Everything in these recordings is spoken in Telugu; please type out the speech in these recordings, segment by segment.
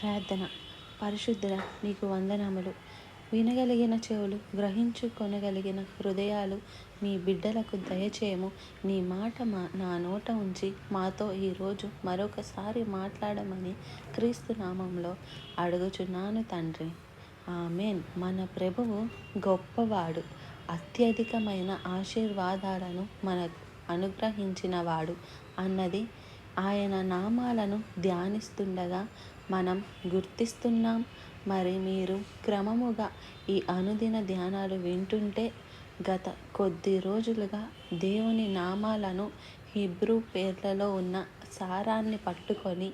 ప్రార్థన. పరిశుద్ధుడా, నీకు వందనములు. వినగలిగిన చెవులు, గ్రహించుకొనగలిగిన హృదయాలు మీ బిడ్డలకు దయచేయము. నీ మాట నా నోట ఉంచి మాతో ఈరోజు మరొకసారి మాట్లాడమని క్రీస్తు నామంలో అడుగుచున్నాను తండ్రి. ఆమేన్. మన ప్రభువు గొప్పవాడు, అత్యధికమైన ఆశీర్వాదాలను మనకు అనుగ్రహించినవాడు అన్నది ఆయన నామాలను ధ్యానిస్తుండగా మనం గుర్తిస్తున్నాం. మరి మీరు క్రమముగా ఈ అనుదిన ధ్యానాలు వింటుంటే గత కొద్ది రోజులుగా దేవుని నామాలను హీబ్రూ పేర్లలో ఉన్న సారాన్ని పట్టుకొని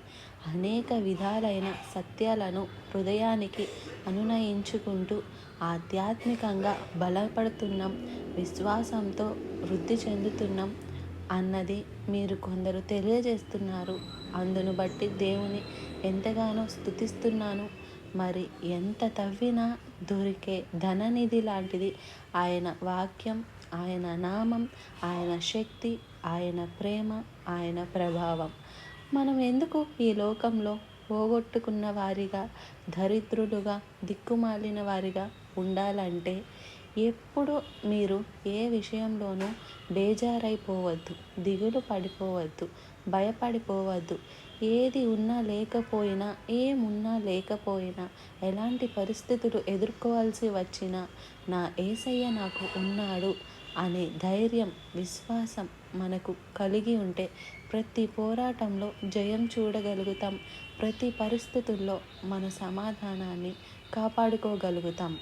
అనేక విధాలైన సత్యాలను హృదయానికి అనునయించుకుంటూ ఆధ్యాత్మికంగా బలపడుతున్నాం, విశ్వాసంతో వృద్ధి చెందుతున్నాం అన్నది మీరు కొందరు తెలియజేస్తున్నారు. అందును బట్టి దేవుని ఎంతగానో స్తుతిస్తున్నాను. మరి ఎంత తవ్వినా దొరికే ధననిధి లాంటిది ఆయన వాక్యం, ఆయన నామం, ఆయన శక్తి, ఆయన ప్రేమ, ఆయన ప్రభావం. మనం ఎందుకు ఈ లోకంలో పోగొట్టుకున్న వారిగా, దరిద్రులుగా, దిక్కుమాలిన వారిగా ఉండాలంటే, ఎప్పుడు మీరు ఏ విషయంలోనూ బేజారైపోవద్దు, దిగులు పడిపోవద్దు, భయపడిపోవద్దు. ఏది ఉన్నా లేకపోయినా, ఏమున్నా లేకపోయినా, ఎలాంటి పరిస్థితులు ఎదుర్కోవాల్సి వచ్చినా నా యేసయ్య నాకు ఉన్నాడు అనే ధైర్యం, విశ్వాసం మనకు కలిగి ఉంటే ప్రతి పోరాటంలో జయం చూడగలుగుతాం. ప్రతి పరిస్థితుల్లో మన సమాధానాన్ని కాపాడుకోగలుగుతాం.